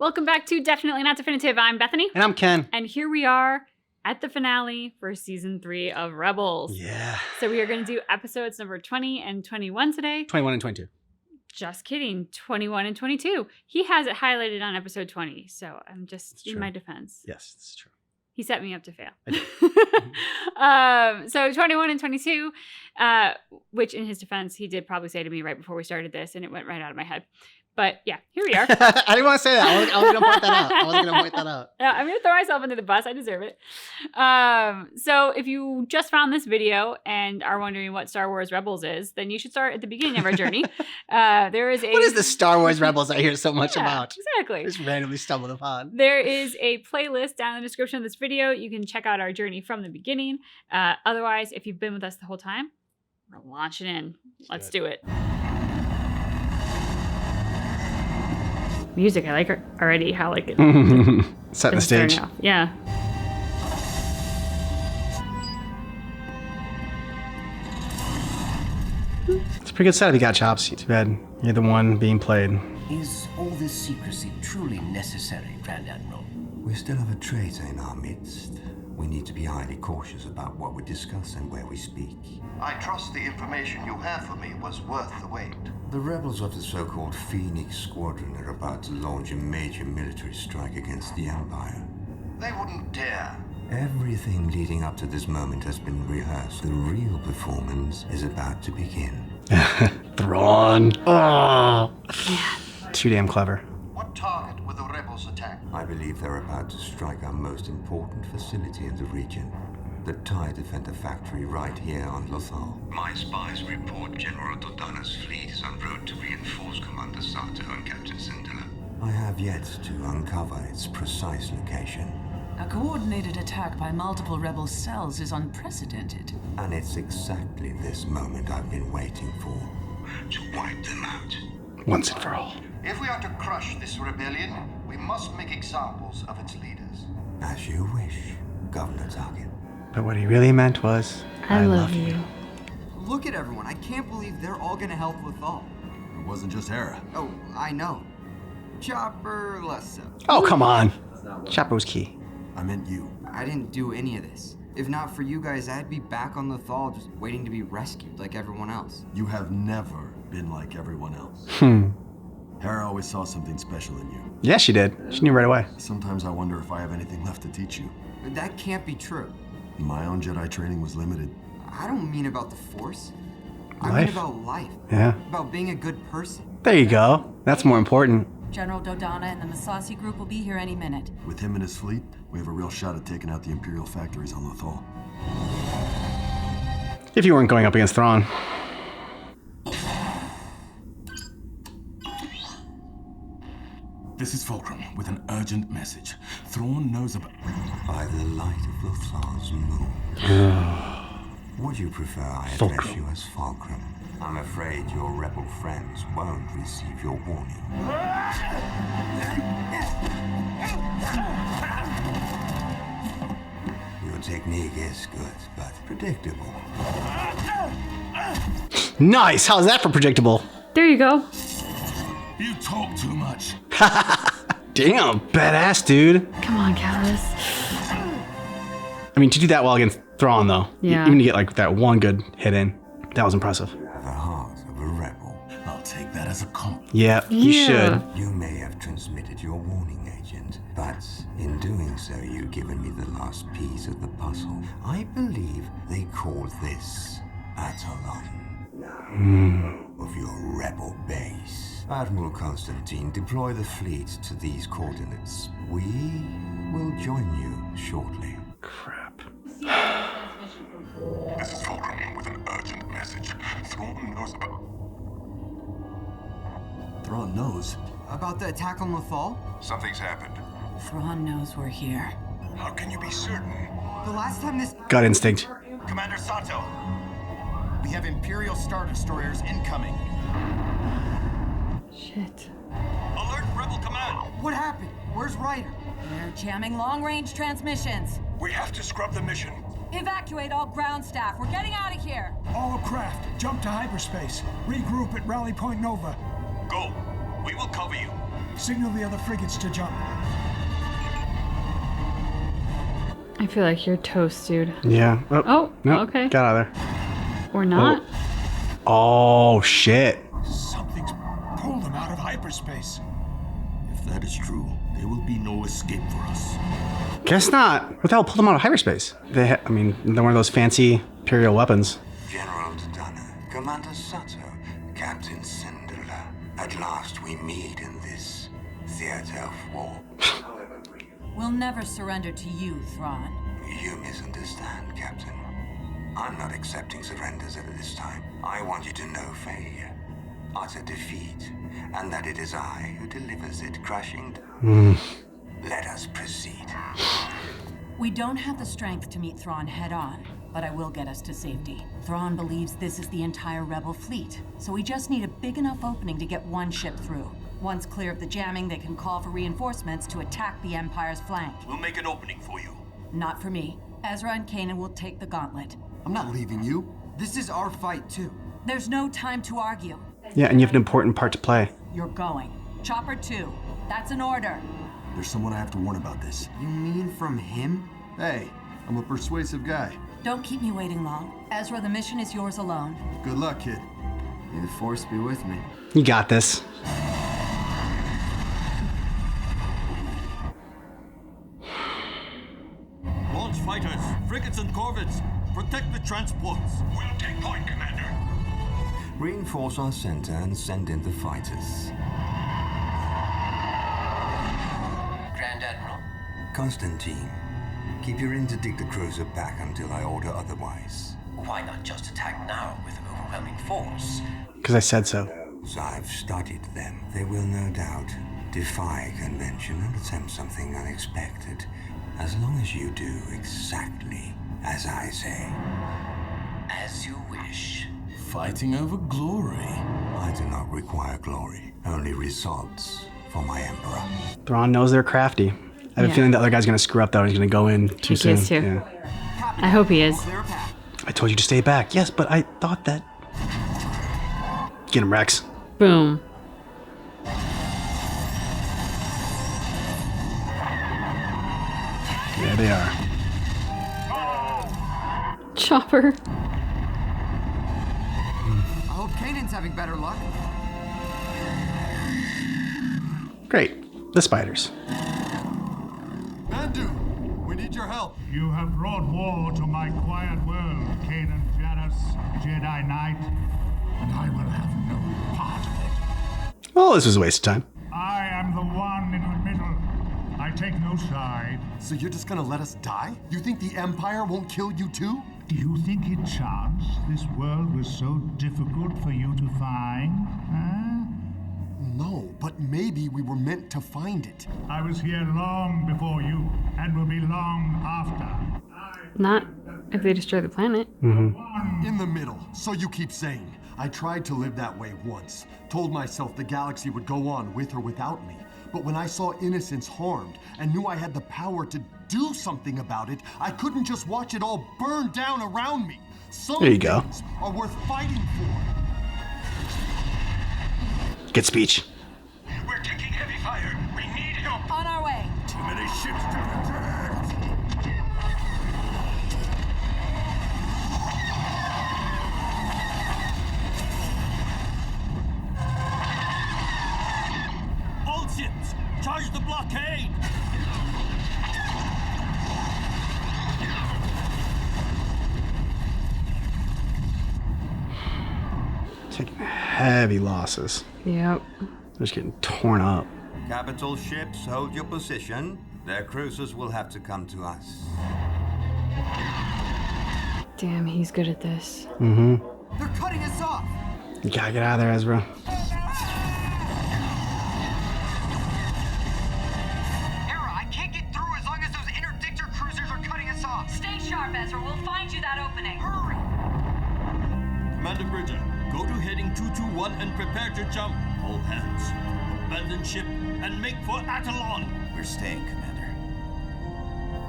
Welcome back to Definitely Not Definitive. I'm Bethany. And I'm Ken. And here we are at the finale for season 3 of Rebels. Yeah. So we are going to do episodes number 20 and 21 today. 21 and 22. Just kidding. 21 and 22. He has it highlighted on episode 20. So I'm just in my defense. Yes, it's true. He set me up to fail. I did. So 21 and 22, which in his defense, he did probably say to me right before we started this, and it went right out of my head. But yeah, here we are. I didn't want to say that. I was going to point that out. Yeah, I'm going to throw myself under the bus. I deserve it. So if you just found this video and are wondering what Star Wars Rebels is, then you should start at the beginning of our journey. There is What is the Star Wars Rebels I hear so much about? Exactly. Just randomly stumbled upon. There is a playlist down in the description of this video. You can check out our journey from the beginning. Otherwise, if you've been with us the whole time, we're launching in. Let's do it. Music, I like it already. How like it. Set the stage. Yeah. It's a pretty good setup you got, Chops. Too bad you're the one being played. Is all this secrecy truly necessary, Grand Admiral? We still have a traitor in our midst. We need to be highly cautious about what we discuss and where we speak. I trust the information you have for me was worth the wait. The rebels of the so-called Phoenix Squadron are about to launch a major military strike against the Empire. They wouldn't dare. Everything leading up to this moment has been rehearsed. The real performance is about to begin. Thrawn. Oh. Too damn clever. What target will the rebels attack? I believe they're about to strike our most important facility in the region. The TIE Defender factory right here on Lothal. My spies report General Dodonna's fleet is en route to reinforce Commander Sato and Captain Syndulla. I have yet to uncover its precise location. A coordinated attack by multiple rebel cells is unprecedented. And it's exactly this moment I've been waiting for. To wipe them out. Once and for all. If we are to crush this rebellion, we must make examples of its leaders. As you wish, Governor Tarkin. But what he really meant was, I love you. Look at everyone. I can't believe they're all gonna help Lothal. It wasn't just Hera. Oh, I know. Chopper, less so. Oh, come on. Chopper was key. I meant you. I didn't do any of this. If not for you guys, I'd be back on Lothal just waiting to be rescued like everyone else. You have never been like everyone else. Hera always saw something special in you. Yeah, she did. She knew right away. Sometimes I wonder if I have anything left to teach you. That can't be true. My own Jedi training was limited. I don't mean about the Force. I Life? mean about life. Yeah. About being a good person. There you go. That's more important. General Dodonna and the Massassi group will be here any minute. With him and his fleet, we have a real shot at taking out the Imperial factories on Lothal. If you weren't going up against Thrawn. This is Fulcrum with an urgent message. Thrawn knows about... By the light of Lothal's moon. Would you prefer I address you as Fulcrum? I'm afraid your rebel friends won't receive your warning. Your technique is good, but predictable. Nice! How's that for predictable? There you go. You talk too much. Damn, badass, dude. Come on, Callus. I mean, to do that well against Thrawn, though. Yeah. Even to get like that one good hit in. That was impressive. The heart of a rebel. I'll take that as a compliment. Yeah, you should. You may have transmitted your warning, Agent, but in doing so, you've given me the last piece of the puzzle. I believe they call this Atolon. Of your rebel base. Admiral Constantine, deploy the fleet to these coordinates. We will join you shortly. Crap. This is Fulcrum with an urgent message. Thrawn knows about... Thrawn knows. About the attack on Lothal? Something's happened. Thrawn knows we're here. How can you be certain? The last time this... Gut instinct. Commander Sato, we have Imperial Star Destroyers incoming. Shit. Alert Rebel Command! What happened? Where's Ryder? They're jamming long-range transmissions. We have to scrub the mission. Evacuate all ground staff. We're getting out of here. All craft, jump to hyperspace. Regroup at Rally Point Nova. Go. We will cover you. Signal the other frigates to jump. I feel like you're toast, dude. Yeah. Oh, no. okay. Got out of there. Or not. Oh, shit. Something's pulled them out of hyperspace. If that is true, there will be no escape for us. Guess not. What the hell pulled them out of hyperspace? I mean, they're one of those fancy Imperial weapons. General Dodonna, Commander Sato, Captain Cinderella. At last we meet in this theater of war. We'll never surrender to you, Thrawn. You misunderstand, Captain. I'm not accepting surrenders at this time. I want you to know failure, utter defeat, and that it is I who delivers it crashing down. Let us proceed. We don't have the strength to meet Thrawn head-on, but I will get us to safety. Thrawn believes this is the entire Rebel fleet, so we just need a big enough opening to get one ship through. Once clear of the jamming, they can call for reinforcements to attack the Empire's flank. We'll make an opening for you. Not for me. Ezra and Kanan will take the gauntlet. I'm not leaving you. This is our fight, too. There's no time to argue. Yeah, and you have an important part to play. You're going. Chopper 2. That's an order. There's someone I have to warn about this. You mean from him? Hey, I'm a persuasive guy. Don't keep me waiting long. Ezra, the mission is yours alone. Good luck, kid. May the Force be with me. You got this. Launch fighters, frigates and corvettes, protect the transports. We'll take point, Commander. Reinforce our center and send in the fighters. Grand Admiral. Constantine, keep your interdictor cruiser back until I order otherwise. Why not just attack now with overwhelming force? Because I said so. So I've studied them. They will no doubt defy convention and attempt something unexpected, as long as you do exactly as I say. As you wish. Fighting over glory. I do not require glory, only results for my Emperor. Thrawn knows they're crafty. I have a feeling the other guy's gonna screw up though. He's gonna go in too soon. He is too. Yeah. I hope he is. Clear a path. I told you to stay back. Yes, but I thought that. Get him, Rex. Boom. There they are. Chopper. I hope Kanan's having better luck. Great. The spiders. Mandu, we need your help. You have brought war to my quiet world, Kanan Jarrus, Jedi Knight, and I will have no part of it. Well, this was a waste of time. I am the one in the middle. I take no side. So you're just gonna let us die? You think the Empire won't kill you too? Do you think it chance this world was so difficult for you to find? Huh? No, but maybe we were meant to find it. I was here long before you, and will be long after. Not if they destroy the planet. In the middle, so you keep saying. I tried to live that way once. Told myself the galaxy would go on with or without me. But when I saw innocents harmed and knew I had the power to do something about it, I couldn't just watch it all burn down around me. Some There you go. things are worth fighting for. Good speech. We're taking heavy fire. We need help. On our way. Too many ships to protect. All ships, charge the blockade! Taking heavy losses. Yep. They're just getting torn up. Capital ships, hold your position. Their cruisers will have to come to us. Damn, he's good at this. They're cutting us off. You gotta get out of there, Ezra. Hera, I can't get through as long as those interdictor cruisers are cutting us off. Stay sharp, Ezra. We'll find you that opening. Hurry! Commander Bridger, go to heading 221 and prepare to jump. All hands, abandon ship and make for Atalon. We're staying, Commander.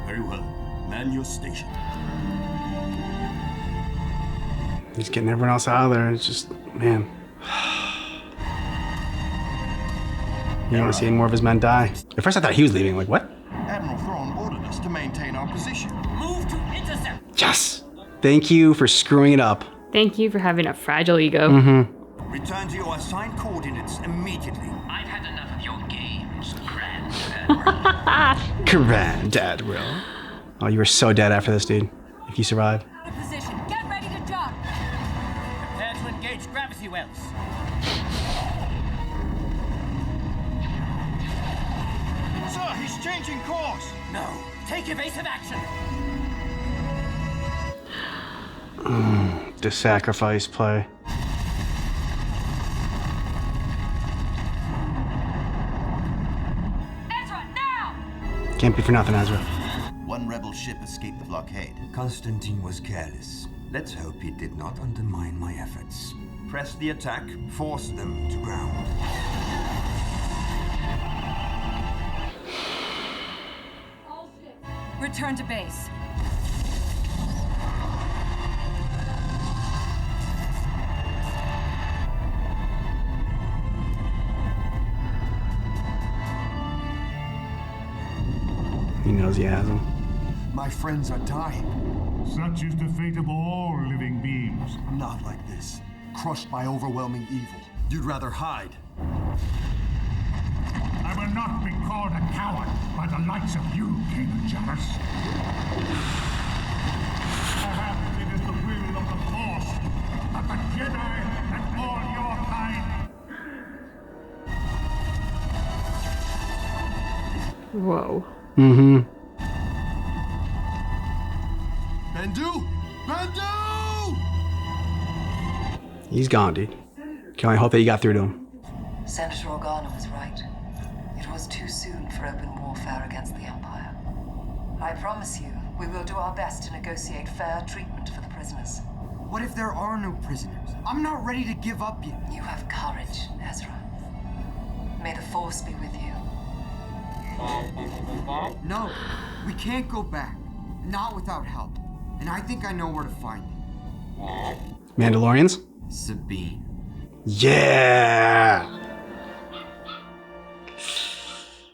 Very well. Man your station. He's getting everyone else out of there. It's just, man. You don't want to see any more of his men die. At first I thought he was leaving. Like, what? Admiral Thrawn ordered us to maintain our position. Move to intercept. Yes! Thank you for screwing it up. Thank you for having a fragile ego. Mm-hmm. Return to your assigned coordinates immediately. I've had enough of your games, Grand Admiral. Grand Admiral. Oh, you were so dead after this, dude. If you survive. Out of position. Get ready to jump. Prepare to engage gravity wells. Sir, he's changing course. No, take evasive action. The sacrifice play. Ezra, now! Can't be for nothing, Ezra. One rebel ship escaped the blockade. Constantine was careless. Let's hope he did not undermine my efforts. Press the attack, force them to ground. Return to base. He knows he has him. My friends are dying. Such is the fate of all living beings. Not like this. Crushed by overwhelming evil. You'd rather hide. I will not be called a coward by the likes of you, Kanan Jarrus. Perhaps it is the will of the Force that the Jedi and all your kind. Whoa. Mm-hmm. Bendu! Bendu! He's gone, dude. Can only hope that you got through to him. Senator Organa was right. It was too soon for open warfare against the Empire. I promise you, we will do our best to negotiate fair treatment for the prisoners. What if there are no prisoners? I'm not ready to give up yet. You have courage, Ezra. May the Force be with you. No, we can't go back. Not without help. And I think I know where to find it. Mandalorians? Sabine. Yeah!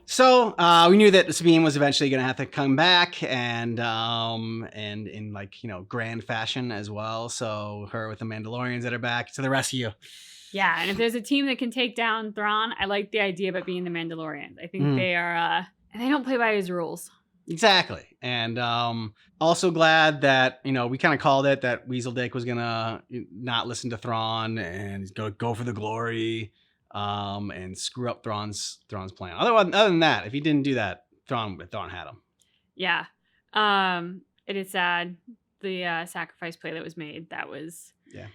So, we knew that Sabine was eventually going to have to come back and in like, you know, grand fashion as well. So her with the Mandalorians that are back to the rescue. Yeah, and if there's a team that can take down Thrawn, I like the idea of it being the Mandalorians. I think they are, they don't play by his rules. Exactly. And also glad that, you know, we kind of called it that Weasel Dick was going to not listen to Thrawn and he's going to go for the glory and screw up Thrawn's plan. Other than that, if he didn't do that, Thrawn had him. Yeah. It is sad. The sacrifice play that was made, that was... Yeah.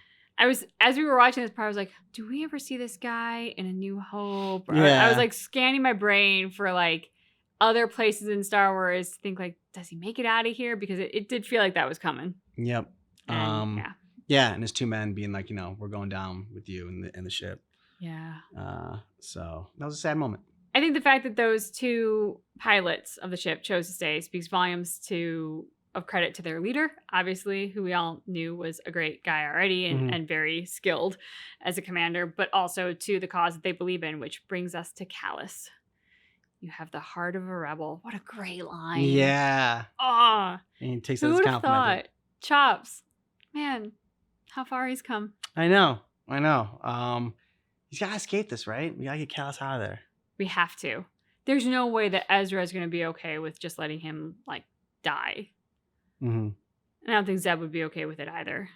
As we were watching this part, I was like, do we ever see this guy in A New Hope? Or Yeah. I was like scanning my brain for like other places in Star Wars to think like, does he make it out of here? Because it did feel like that was coming. Yep. And, yeah, and his two men being like, you know, we're going down with you in the ship. Yeah. So that was a sad moment. I think the fact that those two pilots of the ship chose to stay speaks volumes of credit to their leader, obviously, who we all knew was a great guy already and very skilled as a commander, but also to the cause that they believe in, which brings us to Kallus. You have the heart of a rebel. What a great line. Yeah. Oh, And he takes who that as would a have compliment. thought? Chops. Man, how far he's come. I know. He's got to escape this, right? We got to get Kallus out of there. We have to. There's no way that Ezra is going to be okay with just letting him, like, die. Mm-hmm. And I don't think Zeb would be okay with it either.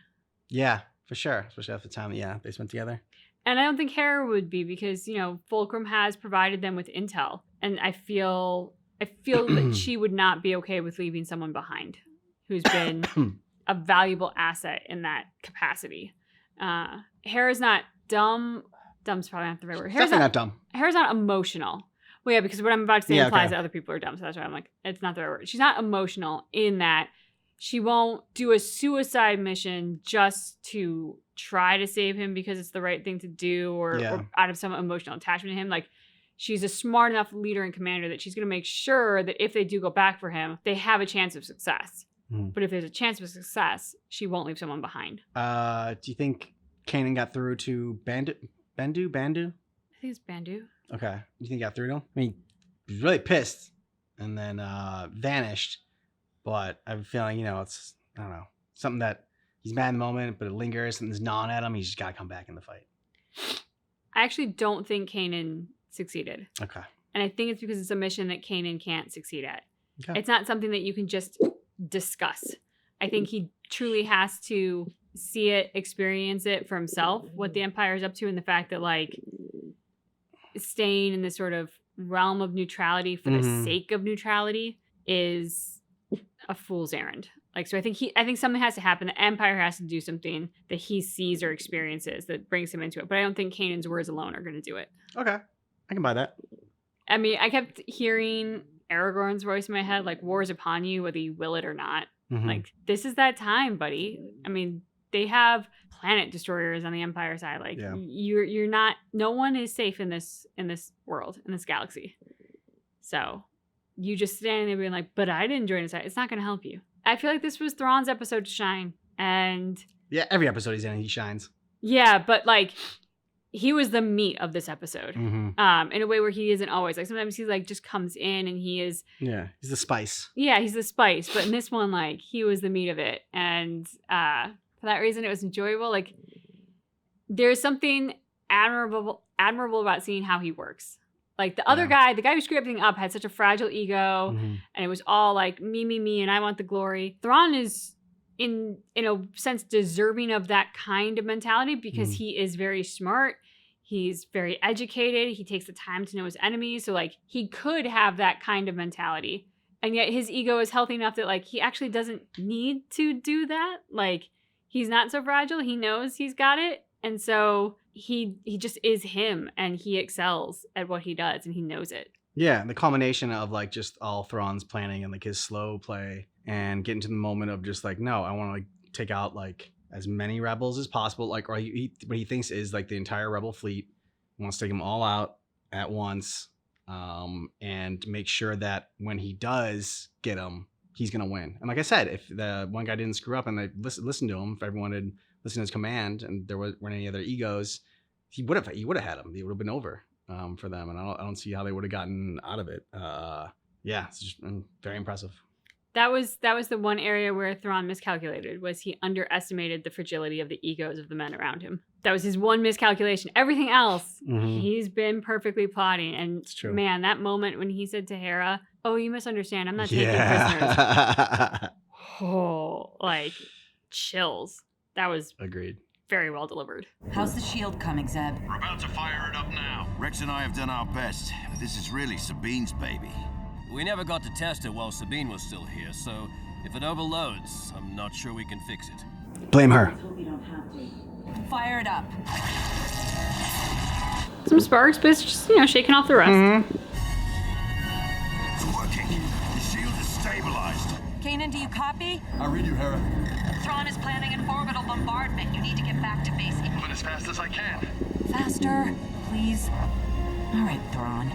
Yeah, for sure. Especially after the time they spent together. And I don't think Hera would be because, you know, Fulcrum has provided them with intel. And I feel that she would not be okay with leaving someone behind who's been a valuable asset in that capacity. Hera's not dumb. Dumb's probably not the right word. Hera's Definitely not dumb. Hera's not emotional. Well, yeah, because what I'm about to say implies okay. that other people are dumb. So that's why I'm like, it's not the right word. She's not emotional in that she won't do a suicide mission just to try to save him because it's the right thing to do or out of some emotional attachment to him. Like, she's a smart enough leader and commander that she's going to make sure that if they do go back for him, they have a chance of success. But if there's a chance of success, she won't leave someone behind. Do you think Kanan got through to Bandu? I think it's Bandu. Okay. You think he got through to him? I mean, he was really pissed and then vanished. But I have a feeling, it's, I don't know, something that he's mad in the moment, but it lingers, something's gnawing at him. He's just got to come back in the fight. I actually don't think Kanan succeeded. Okay. And I think it's because it's a mission that Kanan can't succeed at. Okay. It's not something that you can just discuss. I think he truly has to see it, experience it for himself, what the Empire is up to, and the fact that, like, staying in this sort of realm of neutrality for the sake of neutrality is a fool's errand. Like, so I think something has to happen. The Empire has to do something that he sees or experiences that brings him into it. But I don't think Kanan's words alone are going to do it. Okay. I can buy that. I mean, I kept hearing Aragorn's voice in my head, like, war is upon you, whether you will it or not. Like, this is that time, buddy. I mean, they have planet destroyers on the Empire side. Like, you're not, no one is safe in this world, in this galaxy. So you just standing there being like, but I didn't join his side. It's not going to help you. I feel like this was Thrawn's episode to shine. And yeah, every episode he's in, he shines. Yeah, but like, he was the meat of this episode. In a way where he isn't always. Like, sometimes he like just comes in and he is. Yeah, he's the spice. Yeah, he's the spice. But in this one, like, he was the meat of it. And for that reason, it was enjoyable. Like, there's something admirable about seeing how he works. Like, the other guy, the guy who screwed everything up, had such a fragile ego, and it was all like me, and I want the glory. Thrawn is, in a sense, deserving of that kind of mentality because he is very smart. He's very educated. He takes the time to know his enemies. So, like, he could have that kind of mentality. And yet his ego is healthy enough that, like, he actually doesn't need to do that. Like, he's not so fragile. He knows he's got it. And so he just is him, and he excels at what he does, and he knows it. Yeah, the culmination of, like, just all Thrawn's planning and, like, his slow play and getting to the moment of just, like, no, I want to, like, take out, like, as many rebels as possible. Like, or what he thinks is, like, the entire rebel fleet. He wants to take them all out at once, and make sure that when he does get them, he's going to win. And like I said, if the one guy didn't screw up and they listened to him, if everyone had listened to his command and there weren't any other egos, he would have had him. It would have been over for them. And I don't see how they would have gotten out of it. Yeah, it's just very impressive. That was the one area where Thrawn miscalculated, was he underestimated the fragility of the egos of the men around him. That was his one miscalculation. Everything else, he's been perfectly plotting. And it's true. Man, that moment when he said to Hera, "Oh, you misunderstand. I'm not taking prisoners." Oh, like, chills. That was agreed. Very well delivered. How's the shield coming, Zeb? We're about to fire it up now. Rex and I have done our best, but this is really Sabine's baby. We never got to test it while Sabine was still here, so if it overloads, I'm not sure we can fix it. Blame her. Fire it up. Some sparks, but it's just, shaking off the rest. It's working. The shield is stabilized. Kanan, do you copy? I read you, Hera. Thrawn is planning an orbital bombardment. You need to get back to base immediately. But as fast as I can. Faster, please. All right, Thrawn.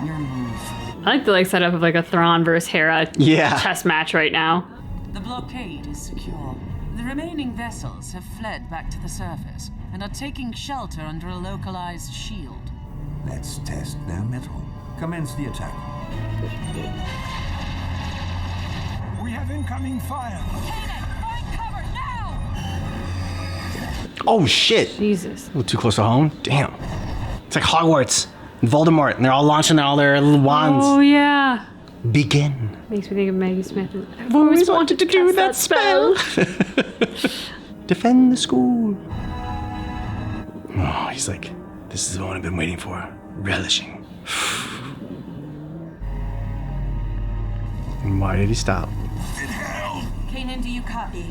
Your move. I like the setup of like a Thrawn versus Hera chess match right now. The blockade is secure. The remaining vessels have fled back to the surface and are taking shelter under a localized shield. Let's test their mettle. Commence the attack. We have incoming fire. Kanan, find cover now! Oh shit! Jesus. A little too close to home. Damn. It's like Hogwarts. Voldemort, and they're all launching all their little wands. Oh, yeah. Begin. Makes me think of Maggie Smith. I've always wanted to do that spell. Defend the school. Oh, he's like, this is the one I've been waiting for. Relishing. And why did he stop? In hell! Kanan, do you copy?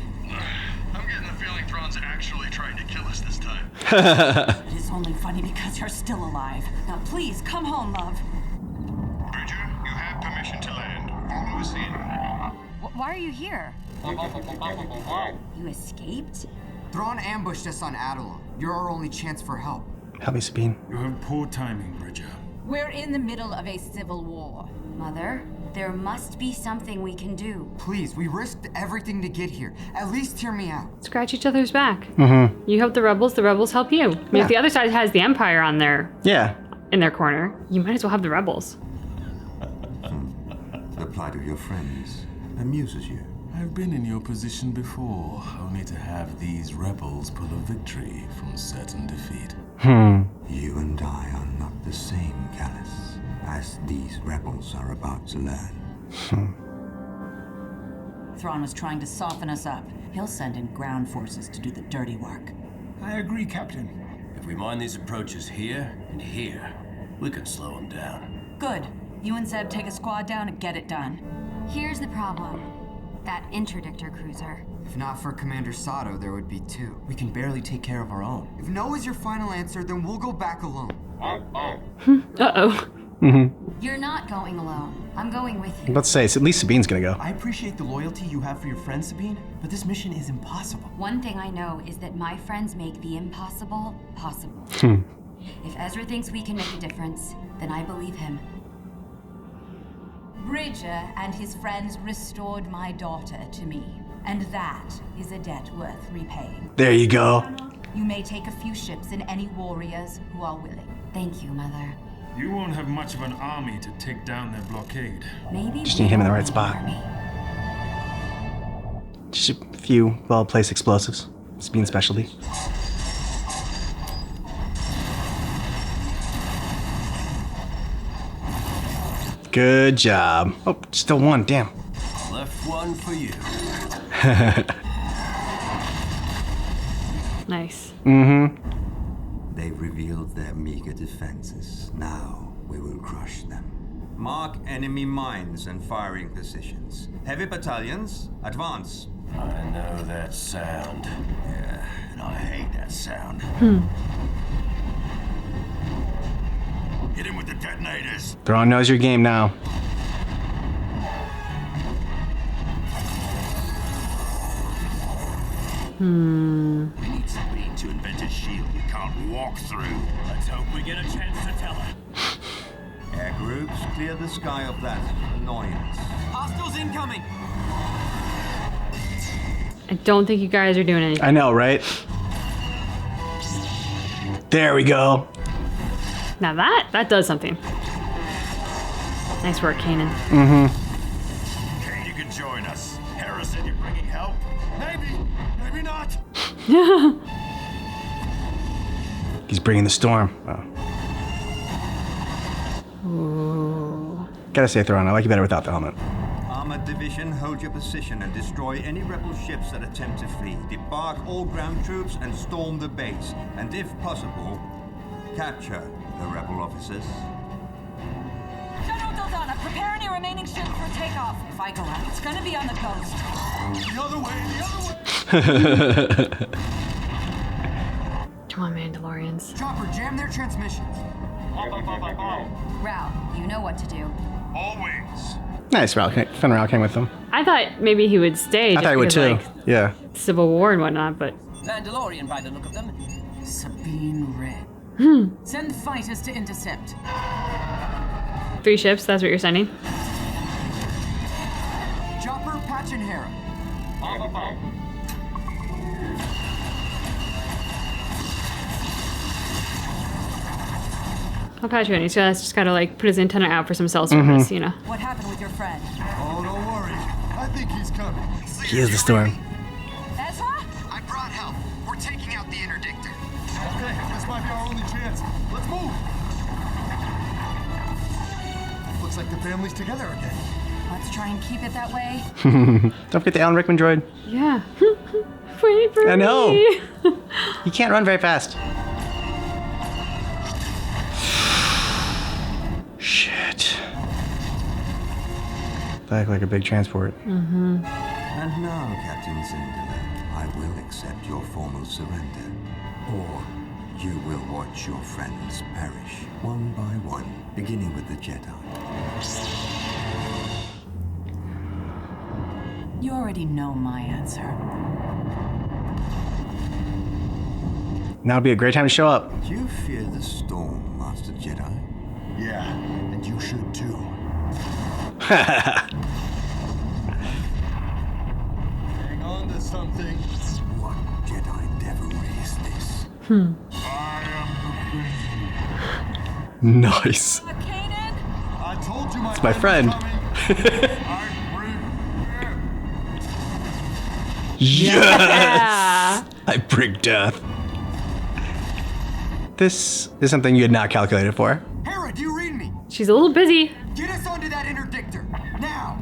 I'm getting the feeling Thrawn's actually trying to kill us this time. It is only funny because you're still alive. Now please, come home, love. Bridger, you have permission to land. Follow us in. Why are you here? You escaped? Thrawn ambushed us on Adalon. You're our only chance for help. Help me, Sabine. You have poor timing, Bridger. We're in the middle of a civil war. Mother, there must be something we can do. Please, we risked everything to get here. At least hear me out. Scratch each other's back. You help the rebels help you. I mean, if the other side has the Empire on their in their corner, you might as well have the rebels. The plight of your friends amuses you. I've been in your position before, only to have these rebels pull a victory from certain defeat. You and I are not the same, Callus, as these rebels are about to learn. Thrawn was trying to soften us up. He'll send in ground forces to do the dirty work. I agree, Captain. If we mind these approaches here and here, we can slow them down. Good. You and Zeb take a squad down and get it done. Here's the problem. That interdictor cruiser. If not for Commander Sato, there would be 2. We can barely take care of our own. If no is your final answer, then we'll go back alone. Uh-oh. You're not going alone. I'm going with you. Let's say, at least Sabine's gonna go. I appreciate the loyalty you have for your friend, Sabine, but this mission is impossible. One thing I know is that my friends make the impossible possible. If Ezra thinks we can make a difference, then I believe him. Bridger and his friends restored my daughter to me, and that is a debt worth repaying. There you go. You may take a few ships and any warriors who are willing. Thank you, Mother. You won't have much of an army to take down their blockade. Maybe Just need him in the right spot. Just a few well-placed explosives. Sabine's specialty. Good job. Oh, still one. Damn. Left one for you. Nice. They've revealed their meager defenses. Now we will crush them. Mark enemy mines and firing positions. Heavy battalions, advance. I know that sound. Yeah, and I hate that sound. Hit him with the detonators. Thrawn knows your game now. We need somebody to invent a shield you can't walk through. Let's hope we get a chance to tell her. Air groups, clear the sky of that annoyance. Hostiles incoming! I don't think you guys are doing anything. I know, right? There we go. Now that does something. Nice work, Kanan. Kane, you can join us. Hera said you're bringing help. Maybe not. He's bringing the storm. Oh. Ooh. Gotta say, Thrawn, I like you better without the helmet. Armored division, hold your position and destroy any rebel ships that attempt to flee. Debark all ground troops and storm the base. And if possible, capture the rebel officers. General Dildana, prepare any remaining ships for takeoff. If I go out, it's gonna be on the coast. The other way. Come on, Mandalorians. Chopper, jam their transmissions. Rao, you know what to do. Always. Nice, Fenn Rau came with them. I thought maybe he would stay. I just thought he would too. because, like, Yeah. Civil War and whatnot, but Mandalorian by the look of them. Sabine Wren. Send fighters to intercept. 3 ships, that's what you're sending? Chopper, Patch, and Hera. I'll patch you in. He's just gotta like put his antenna out for some cell service, you know. What happened with your friend? Oh, don't worry. I think he's coming. He is the storm. Ezra? I brought help. We're taking out the interdictor. Okay, this might be our only chance. Let's move. Looks like the family's together again. Let's try and keep it that way. Don't forget the Alan Rickman droid. Yeah. Wait for I know. me. He can't run very fast. Shit. Back like a big transport. And now, Captain Zindler, I will accept your formal surrender. Or you will watch your friends perish, one by one, beginning with the Jedi. You already know my answer. Now would be a great time to show up. Do you fear the storm, Master Jedi? Yeah, and you should too. Hang on to something. What Jedi devilry is this? I am the Nice. I told you It's my friend. Yes! I bring death. This is something you had not calculated for. Hera, do you read me? She's a little busy. Get us onto that interdictor now.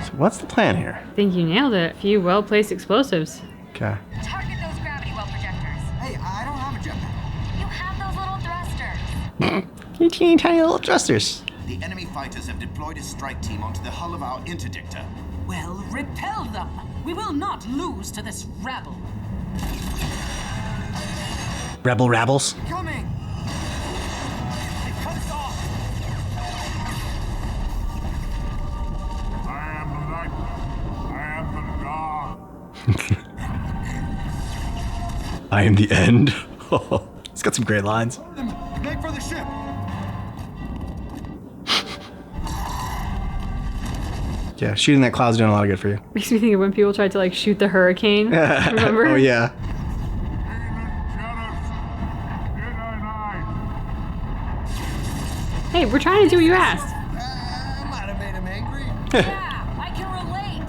So what's the plan here? I think you nailed it. A few well-placed explosives. Okay. Target those gravity well projectors. Hey, I don't have a jetpack. You have those little thrusters. You teeny tiny little thrusters. The enemy fighters have deployed a strike team onto the hull of our interdictor. Well, repel them. We will not lose to this rabble. Rebel rabbles. Coming. It cuts off. I am the light. I am the dark. I am the end. It's got some great lines. Make for the ship. Yeah, shooting that cloud's doing a lot of good for you. Makes me think of when people tried to like shoot the hurricane. Remember? Oh yeah. Hey, we're trying to do what you asked. I might have made him angry. Yeah, I can relate.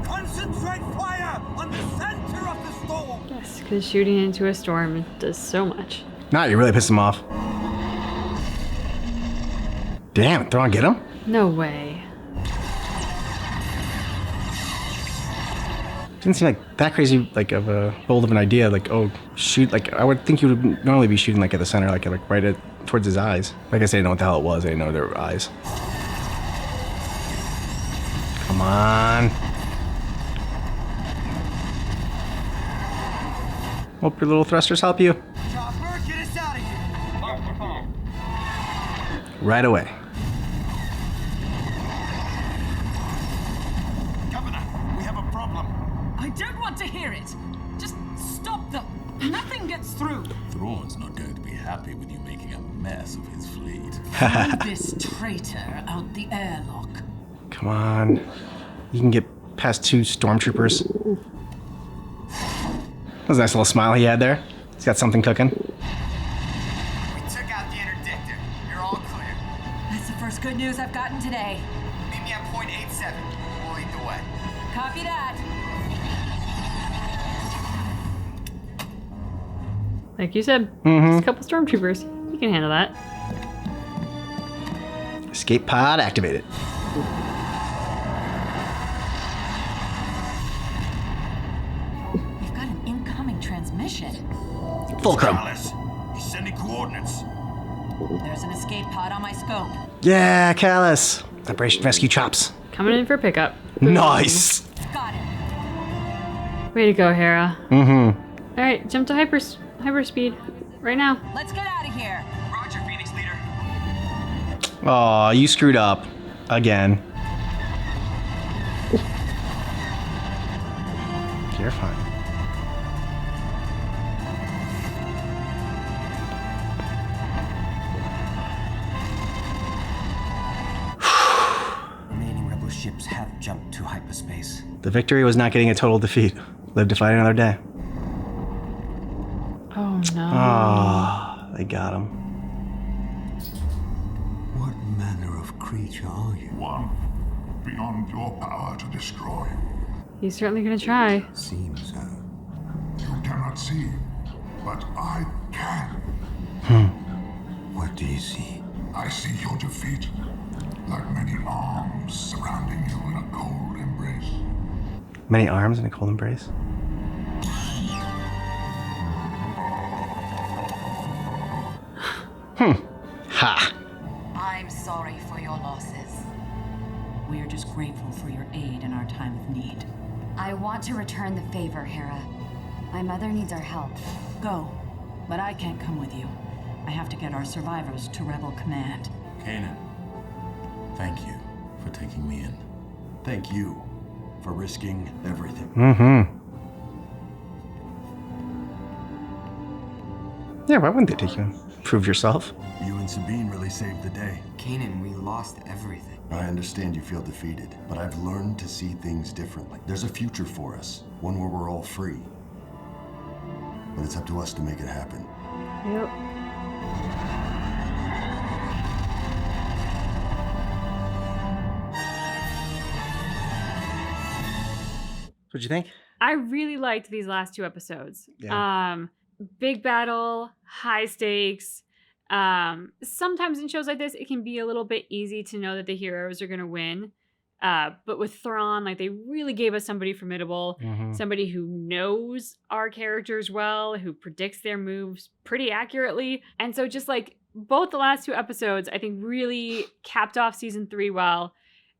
Concentrate fire on the center of the storm. Yes, because shooting into a storm does so much. Nah, you really pissed him off. Damn, Thrawn get him? No way. Didn't seem like that crazy, like of a bold of an idea. Like, oh, shoot! Like I would think you would normally be shooting like at the center, like right at towards his eyes. Like I said, I didn't know what the hell it was. I didn't know there were eyes. Come on. Hope your little thrusters help you. Chopper, get us out of here. Right away. Governor, we have a problem. I don't want to hear it. Just stop them. Nothing gets through. Thrawn's not going to be happy with you making a mess of his fleet. Find this traitor out the airlock. Come on. You can get past two stormtroopers. That was a nice little smile he had there. He's got something cooking. We took out the interdictor. You're all clear. That's the first good news I've gotten today. Meet me at point 87. We'll lead the way. Copy that. Like you said, Mm-hmm. just a couple stormtroopers. You can handle that. Escape pod activated. We've got an incoming transmission. Fulcrum. Alice, he's sending coordinates. There's an escape pod on my scope. Yeah, Callus. Operation Rescue Chops. Coming in for pickup. Nice. Got it. Way to go, Hera. Mm-hmm. All right, jump to hyperspeed right now. Let's get out of here. Roger, Phoenix Leader. Aw, you screwed up. Again. You're fine. Remaining rebel ships have jumped to hyperspace. The victory was not getting a total defeat. Live to fight another day. Oh no. Ah, they got him. What manner of creature are you? One beyond your power to destroy. He's certainly gonna try. Seems so. You cannot see, but I can. What do you see? I see your defeat, like many arms surrounding you in a cold embrace. Many arms in a cold embrace. Ha. I'm sorry for your losses. We are just grateful for your aid in our time of need. I want to return the favor, Hera. My mother needs our help. Go, but I can't come with you. I have to get our survivors to Rebel Command. Kanan, thank you for taking me in. Thank you for risking everything. Mm-hmm. Yeah, why wouldn't they take you? Prove yourself. You and Sabine really saved the day. Kanan, we lost everything. I understand you feel defeated, but I've learned to see things differently. There's a future for us, one where we're all free. But it's up to us to make it happen. Yep. What'd you think? I really liked these last 2 episodes. Yeah. Big battle, high stakes. Sometimes in shows like this, it can be a little bit easy to know that the heroes are going to win. But with Thrawn, like, they really gave us somebody formidable, somebody who knows our characters well, who predicts their moves pretty accurately. And so just like both the last 2 episodes, I think really capped off season 3 well.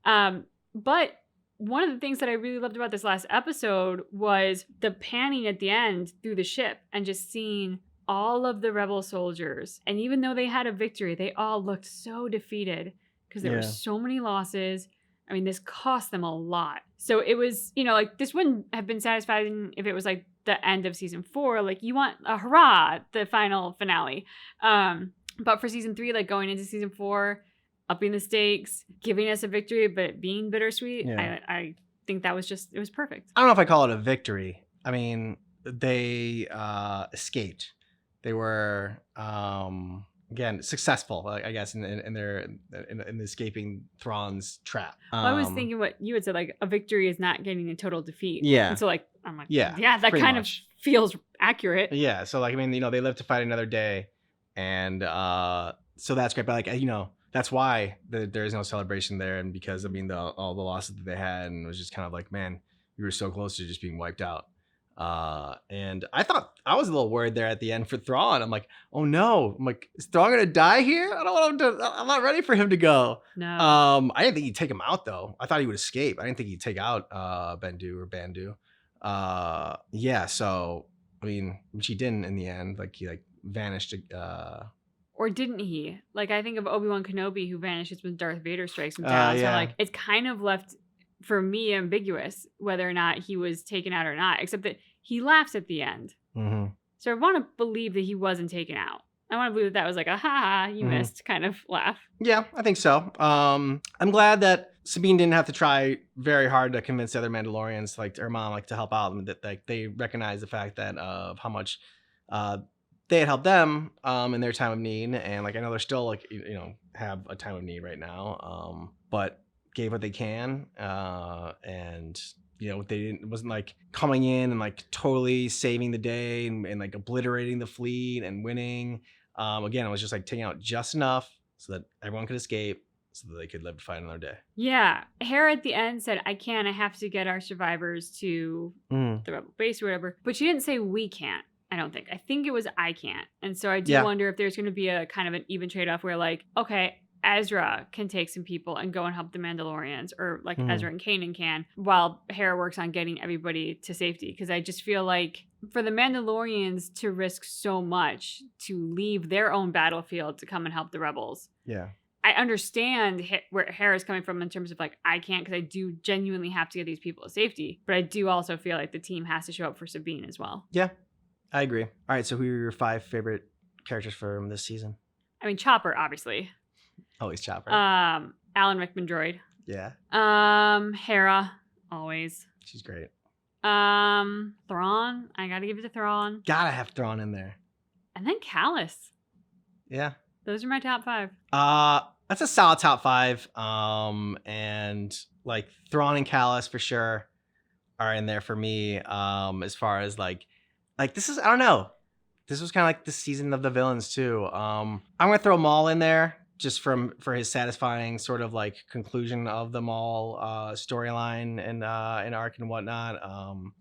But one of the things that I really loved about this last episode was the panning at the end through the ship and just seeing all of the rebel soldiers. And even though they had a victory, they all looked so defeated because there were so many losses. I mean, this cost them a lot. So it was, you know, like, this wouldn't have been satisfying if it was like the end of season 4. Like, you want a hurrah, the final finale. But for season 3, like, going into season 4, upping the stakes, giving us a victory, but being bittersweet, I think that was just, it was perfect. I don't know if I call it a victory. I mean, they escaped. They were, again, successful, I guess, in escaping Thrawn's trap. Well, I was thinking what you had said, like, a victory is not getting a total defeat. Yeah. And so, like, I'm like, yeah, that kind of feels accurate. Yeah. So, like, I mean, you know, they live to fight another day. And so that's great. But, like, you know, that's why there is no celebration there. And because, I mean, all the losses that they had, and it was just kind of like, man, we were so close to just being wiped out. And I thought, I was a little worried there at the end for Thrawn. I'm like, oh no, I'm like, is Thrawn gonna die here? I don't want him to, I'm not ready for him to go. No. I didn't think he'd take him out though. I thought he would escape. I didn't think he'd take out Bandu. Yeah, so I mean, which he didn't in the end. Like, he like vanished. Or didn't he? Like, I think of Obi-Wan Kenobi, who vanishes when Darth Vader strikes him down. So like, it's kind of left for me ambiguous whether or not he was taken out or not, except that he laughs at the end. So I want to believe that he wasn't taken out. I want to believe that was like a ha, you missed kind of laugh. Yeah, I think so. I'm glad that Sabine didn't have to try very hard to convince the other Mandalorians, like her mom, like to help out, and that like they recognize the fact that of how much they had helped them in their time of need, and like I know they're still like, you know, have a time of need right now, but gave what they can, and you know, they didn't, it wasn't like coming in and like totally saving the day and like obliterating the fleet and winning. Again, it was just like taking out just enough so that everyone could escape, so that they could live to fight another day. Yeah. Hera at the end said, I have to get our survivors to the rebel base or whatever. But she didn't say we can't, I don't think. I think it was I can't. And so I do wonder if there's going to be a kind of an even trade-off where like, okay, Ezra can take some people and go and help the Mandalorians, or like Ezra and Kanan can, while Hera works on getting everybody to safety. Because I just feel like for the Mandalorians to risk so much to leave their own battlefield to come and help the rebels. Yeah. I understand where Hera's coming from in terms of like, I can't, because I do genuinely have to get these people to safety. But I do also feel like the team has to show up for Sabine as well. Yeah, I agree. All right, so who are your 5 favorite characters from this season? I mean, Chopper, obviously. Always Chopper. Alan Rickman droid. Yeah. Hera, always. She's great. Thrawn. I gotta give it to Thrawn. Gotta have Thrawn in there. And then Callus. Yeah. Those are my top 5. That's a solid top 5. And like Thrawn and Callus for sure are in there for me. As far as like this is, I don't know. This was kind of like the season of the villains too. I'm gonna throw Maul in there just for his satisfying sort of like conclusion of the Maul storyline and arc and whatnot.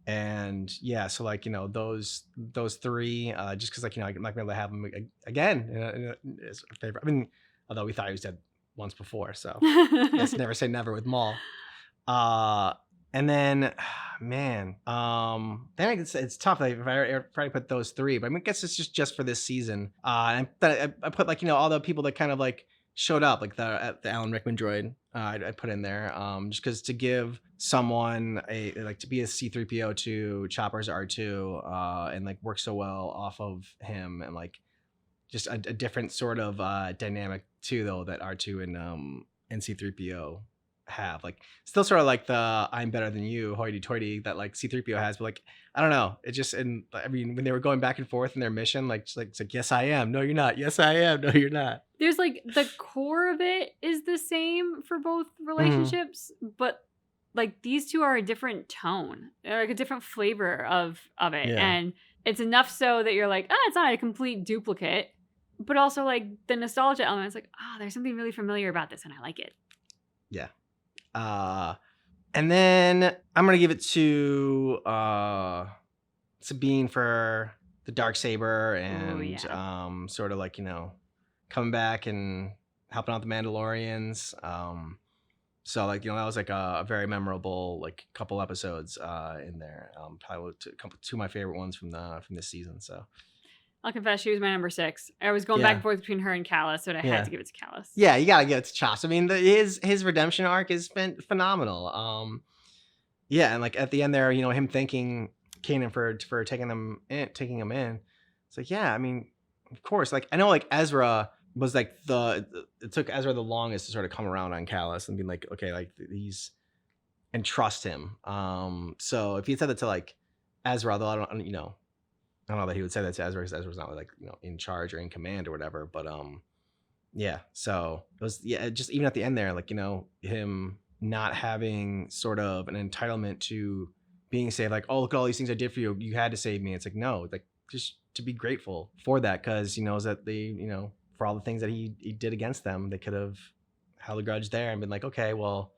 And yeah, so like, you know, those 3, just because like, you know, I'm not gonna be able to have them again as a favorite. I mean, although we thought he was dead once before, so let's never say never with Maul. And then, man, then it's tough. Like, if I probably put those 3, but I mean, I guess it's just for this season. I put like, you know, all the people that kind of like showed up, like the Alan Rickman droid. I put in there, just because to give someone to be a C-3PO to Chopper's R2, and like work so well off of him, and like just a different sort of dynamic too, though, that R2 and C-3PO have. Like, still sort of like the "I'm better than you" hoity-toity that like C-3PO has, but like, I don't know, it just, and I mean, when they were going back and forth in their mission, like it's like, yes I am, no you're not, yes I am, no you're not. There's like the core of it is the same for both relationships, but like these two are a different tone. They're like a different flavor of it. Yeah. And it's enough so that you're like, it's not a complete duplicate, but also like the nostalgia element is like, there's something really familiar about this and I like it. Yeah. And then I'm gonna give it to Sabine for the Darksaber and sort of like, you know, coming back and helping out the Mandalorians. So like, you know, that was like a very memorable like couple episodes in there. Probably two of my favorite ones from this season. So I'll confess, she was my number 6. I was going back and forth between her and Callus, but I had to give it to Callus. Yeah, you gotta give it to Chops. I mean, his redemption arc has been phenomenal. Yeah, and like at the end there, you know, him thanking Kanan for taking him in. It's like, yeah, I mean, of course. Like I know, like Ezra was like it took Ezra the longest to sort of come around on Callus and be like, okay, like he's and trust him. So if he said that to like Ezra, though I don't know that he would say that to Ezra because Ezra's not like, you know, in charge or in command or whatever. But yeah. So it was just even at the end there, like, you know, him not having sort of an entitlement to being saved, like, oh, look at all these things I did for you. You had to save me. It's like, no, like just to be grateful for that because he knows that they, you know, for all the things that he did against them, they could have held a grudge there and been like, okay, well,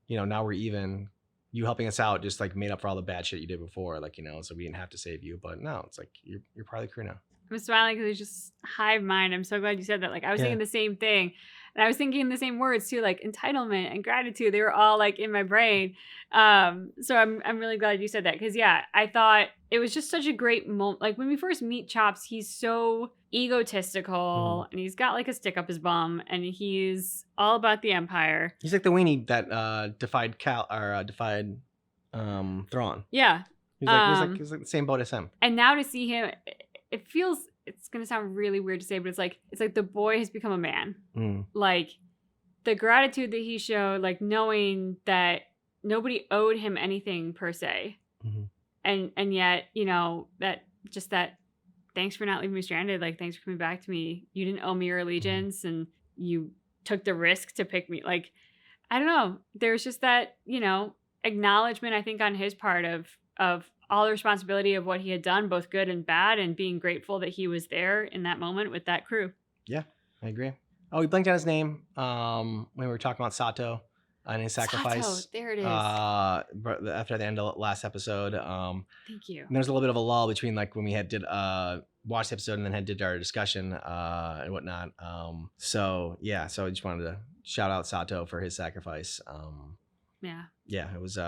you know, now we're even. You helping us out just like made up for all the bad shit you did before, like, you know, so we didn't have to save you. But no, it's like you're part of the crew now. I'm smiling because it's just hive mind. I'm so glad you said that. Like I was thinking the same thing. And I was thinking the same words too, like entitlement and gratitude. They were all like in my brain. So I'm really glad you said that. Cause yeah, I thought it was just such a great moment. Like when we first meet Chops, he's so egotistical and he's got like a stick up his bum and he's all about the Empire. He's like the weenie that defied Thrawn. Yeah. He's like the same boat as him. And now to see him, it feels, it's gonna sound really weird to say, but it's like the boy has become a man. Like the gratitude that he showed, like knowing that nobody owed him anything per se, and yet, you know, that thanks for not leaving me stranded. Like thanks for coming back to me. You didn't owe me your allegiance, and you took the risk to pick me. Like I don't know. There's just that, you know, acknowledgement I think on his part of all the responsibility of what he had done, both good and bad, and being grateful that he was there in that moment with that crew. Yeah, I agree. Oh, we blanked on his name when we were talking about Sato and his sacrifice. Sato, there it is. After the end of last episode. Thank you. And there's a little bit of a lull between like when we watched the episode and then did our discussion and whatnot. So I just wanted to shout out Sato for his sacrifice. Yeah, it was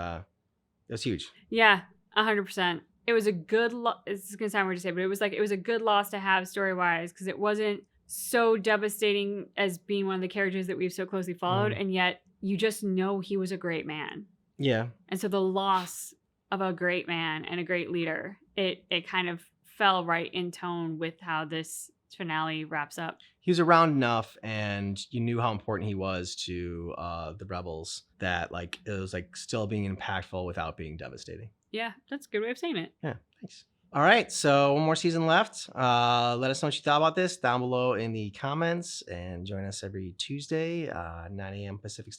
huge. Yeah. 100%. It was a good it's gonna sound weird to say, but it was a good loss to have story-wise because it wasn't so devastating as being one of the characters that we've so closely followed, and yet you just know he was a great man. Yeah. And so the loss of a great man and a great leader, it kind of fell right in tone with how this finale wraps up. He was around enough and you knew how important he was to the rebels that like it was like still being impactful without being devastating. Yeah, that's a good way of saying it. Yeah, thanks. All right, so one more season left. Let us know what you thought about this down below in the comments, and join us every Tuesday, 9 a.m. Pacific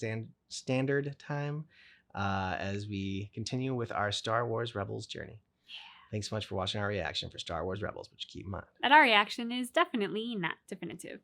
Standard Time, as we continue with our Star Wars Rebels journey. Thanks so much for watching our reaction for Star Wars Rebels, but you keep in mind that our reaction is definitely not definitive.